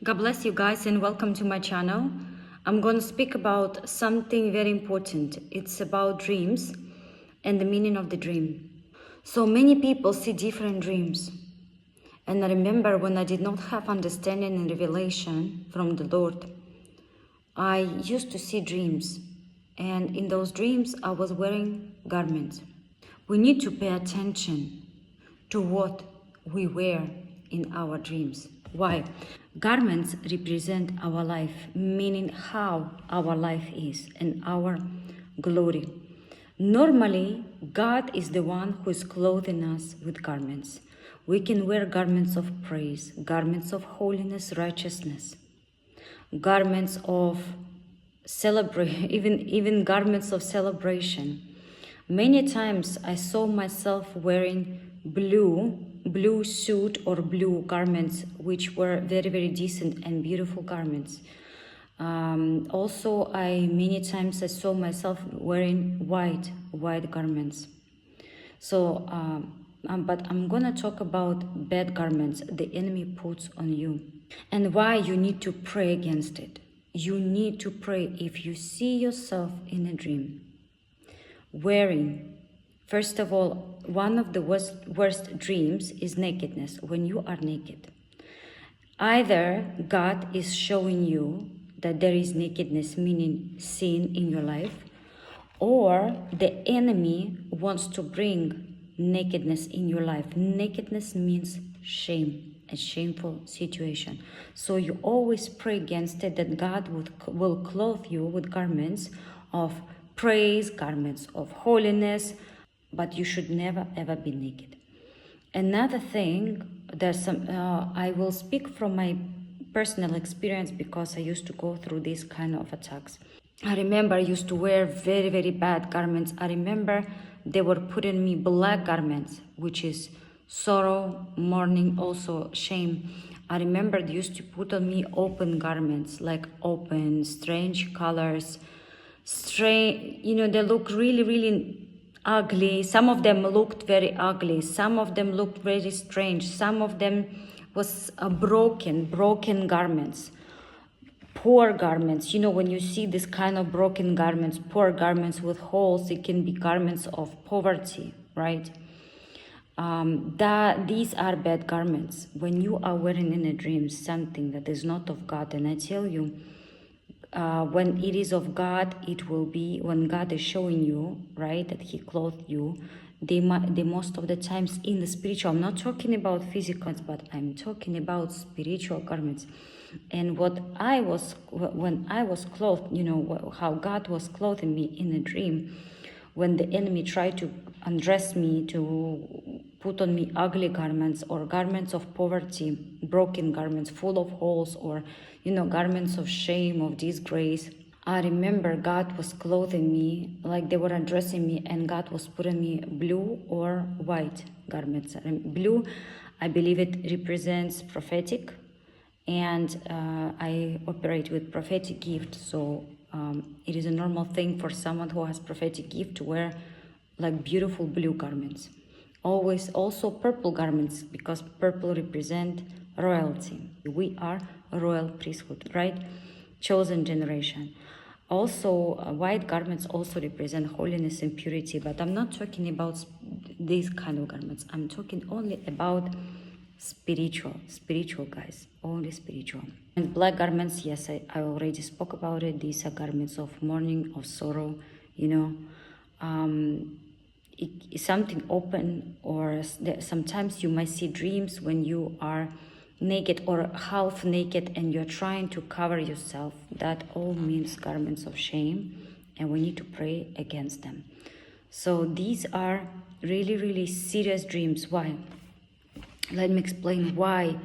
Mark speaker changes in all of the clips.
Speaker 1: God bless you guys and welcome to my channel. I'm going to speak about something very important. It's about dreams and the meaning of the dream. So many people see different dreams. And I remember when I did not have understanding and revelation from the Lord, I used to see dreams. And in those dreams, I was wearing garments. We need to pay attention to what we wear in our dreams. Why? Garments represent our life, meaning how our life is and our glory. Normally, God is the one who is clothing us with garments. We can wear garments of praise, garments of holiness, righteousness, garments of even garments of celebration. Many times I saw myself wearing blue suit or blue garments, which were very, very decent and beautiful garments. Also, many times I saw myself wearing white garments. So, but I'm gonna talk about bad garments the enemy puts on you and why you need to pray against it. You need to pray if you see yourself in a dream wearing. First of all, one of the worst dreams is nakedness, when you are naked. Either God is showing you that there is nakedness, meaning sin in your life, or the enemy wants to bring nakedness in your life. Nakedness means shame, a shameful situation. So you always pray against it, that God will clothe you with garments of praise, garments of holiness, but you should never ever be naked. Another thing, I will speak from my personal experience because I used to go through these kind of attacks. I remember I used to wear very, very bad garments. I remember they were putting me black garments, which is sorrow, mourning, also shame. I remember they used to put on me open garments, like open, strange colors, strange, they look really, really ugly. Some of them looked very ugly. Some of them looked very strange. Some of them was broken garments, poor garments. When you see this kind of broken garments, poor garments with holes, it can be garments of poverty, right? These are bad garments. When you are wearing in a dream something that is not of God, and I tell you, when it is of God, it will be when God is showing you, right, that He clothed you. They most of the times in the spiritual. I'm not talking about physical, but I'm talking about spiritual garments. And when I was clothed, how God was clothing me in a dream, when the enemy tried to undress me, to put on me ugly garments or garments of poverty, broken garments full of holes, or garments of shame, of disgrace. I remember God was clothing me, like they were undressing me, and God was putting me blue or white garments. Blue, I believe it represents prophetic, and I operate with prophetic gift, so it is a normal thing for someone who has prophetic gift to wear like beautiful blue garments. Always also purple garments, because purple represent royalty. We are a royal priesthood, right? Chosen generation. Also, white garments also represent holiness and purity, but I'm not talking about these kind of garments. I'm talking only about spiritual guys, only spiritual. And black garments, yes, I already spoke about it. These are garments of mourning, of sorrow, something open, or sometimes you might see dreams when you are naked or half naked and you're trying to cover yourself. That all means garments of shame, and we need to pray against them. So these are really, really serious dreams. Why? Let me explain why.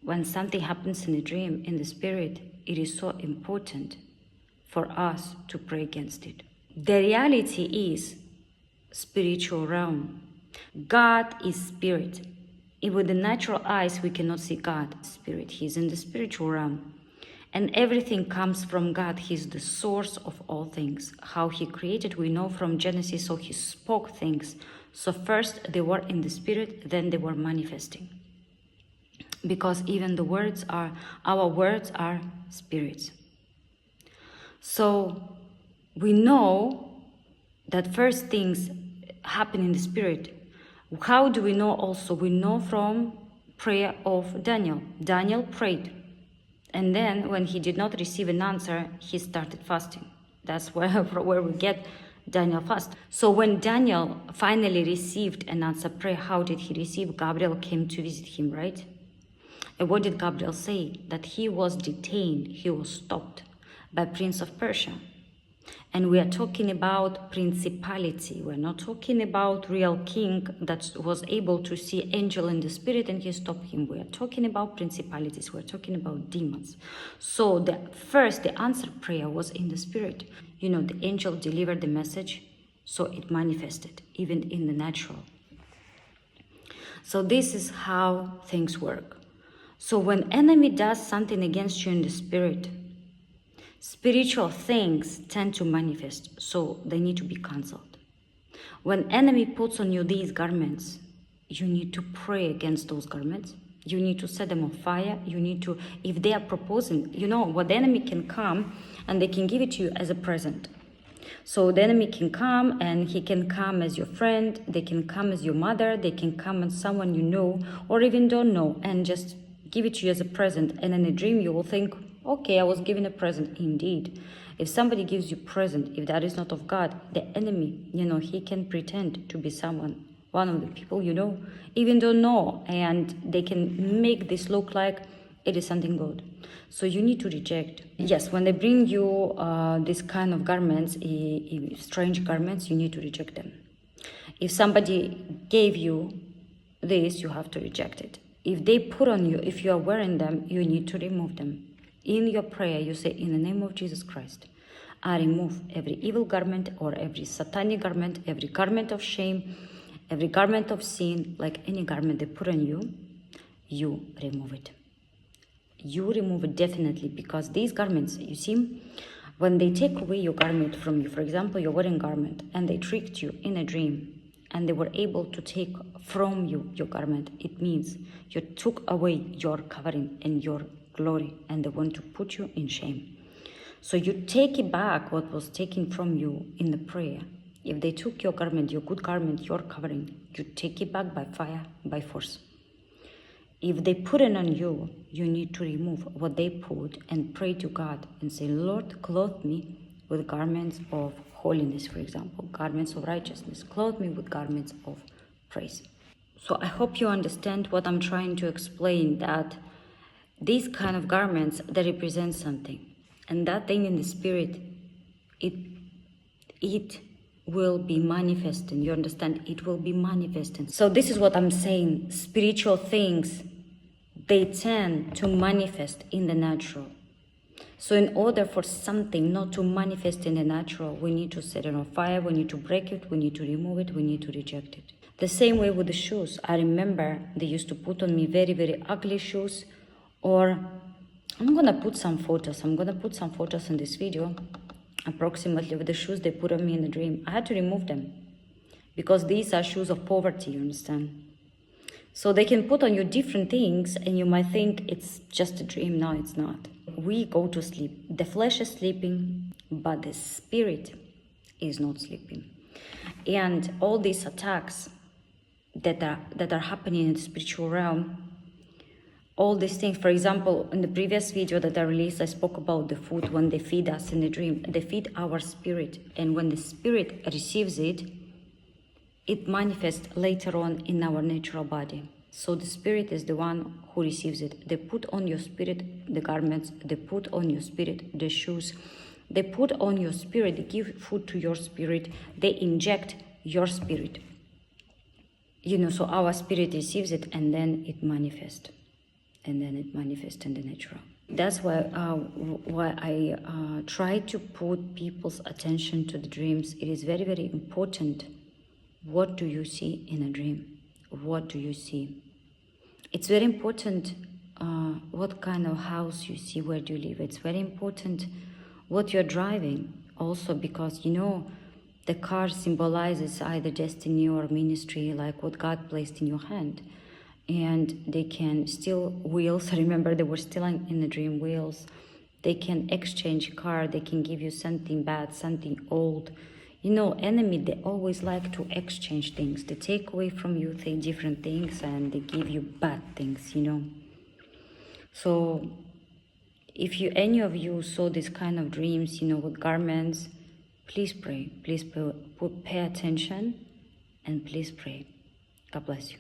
Speaker 1: When something happens in a dream, in the spirit, it is so important for us to pray against it. The reality is spiritual realm. God is spirit. With the natural eyes, we cannot see God. Spirit, He's in the spiritual realm. And everything comes from God. He's the source of all things. How He created, we know from Genesis, so He spoke things. So first they were in the spirit, then they were manifesting. because even our words are spirits. So we know that first things happen in the spirit. How do we know also? We know from prayer of Daniel. Daniel prayed, and then when he did not receive an answer, he started fasting. That's where we get Daniel fast. So when Daniel finally received an answer prayer, how did he receive? Gabriel came to visit him, right? And what did Gabriel say? That he was detained, he was stopped by Prince of Persia. And we are talking about principality. We're not talking about real king that was able to see angel in the spirit and he stopped him. We are talking about principalities. We're talking about demons. So the answered prayer was in the spirit. You know, the angel delivered the message, so it manifested, even in the natural. So this is how things work. So when enemy does something against you in the spirit, spiritual things tend to manifest, so they need to be cancelled. When enemy puts on you these garments, you need to pray against those garments. You need to set them on fire. You need to, if they are proposing, you know, what the enemy can come and they can give it to you as a present. So the enemy can come and he can come as your friend. They can come as your mother. They can come as someone you know or even don't know and just give it to you as a present. And in a dream you will think, okay, I was given a present. Indeed, if somebody gives you a present, if that is not of God, the enemy, you know, he can pretend to be someone, one of the people you know, even don't know, and they can make this look like it is something good. So you need to reject. Yes, when they bring you this kind of garments, strange garments, you need to reject them. If somebody gave you this, you have to reject it. If they put on you, if you are wearing them, you need to remove them. In your prayer, you say, in the name of Jesus Christ, I remove every evil garment or every satanic garment, every garment of shame, every garment of sin, like any garment they put on you, you remove it. You remove it definitely, because these garments, you see, when they take away your garment from you, for example, your wedding garment, and they tricked you in a dream, and they were able to take from you your garment, it means you took away your covering and your glory, and they want to put you in shame. So you take it back, what was taken from you in the prayer. If they took your garment, your good garment, your covering, you take it back by fire, by force. If they put it on you, you need to remove what they put and pray to God and say, Lord, clothe me with garments of holiness, for example, garments of righteousness. Clothe me with garments of praise. So I hope you understand what I'm trying to explain, that these kind of garments, they represent something. And that thing in the spirit, it will be manifesting. You understand? It will be manifesting. So this is what I'm saying. Spiritual things, they tend to manifest in the natural. So in order for something not to manifest in the natural, we need to set it on fire, we need to break it, we need to remove it, we need to reject it. The same way with the shoes. I remember they used to put on me very, very ugly shoes, or I'm gonna put some photos. I'm gonna put some photos in this video, approximately with the shoes they put on me in the dream. I had to remove them because these are shoes of poverty, you understand? So they can put on you different things and you might think it's just a dream. No, it's not. We go to sleep. The flesh is sleeping, but the spirit is not sleeping. And all these attacks that are happening in the spiritual realm, all these things, for example, in the previous video that I released, I spoke about the food. When they feed us in the dream, they feed our spirit. And when the spirit receives it, it manifests later on in our natural body. So the spirit is the one who receives it. They put on your spirit the garments, they put on your spirit the shoes, they put on your spirit, they give food to your spirit, they inject your spirit. You know, so our spirit receives it and then it manifests. And then it manifests in the natural. That's why I try to put people's attention to the dreams. It is very, very important. What do you see in a dream? What do you see? It's very important what kind of house you see, where do you live. It's very important what you're driving also, because, you know, the car symbolizes either destiny or ministry, like what God placed in your hand. and they can steal wheels. Remember, they were stealing in the dream wheels. They can exchange car. They can give you something bad, something old. You know, enemy, they always like to exchange things. They take away from you different things, and they give you bad things, you know. So if you, any of you saw this kind of dreams, you know, with garments, please pray. Please pay attention, and please pray. God bless you.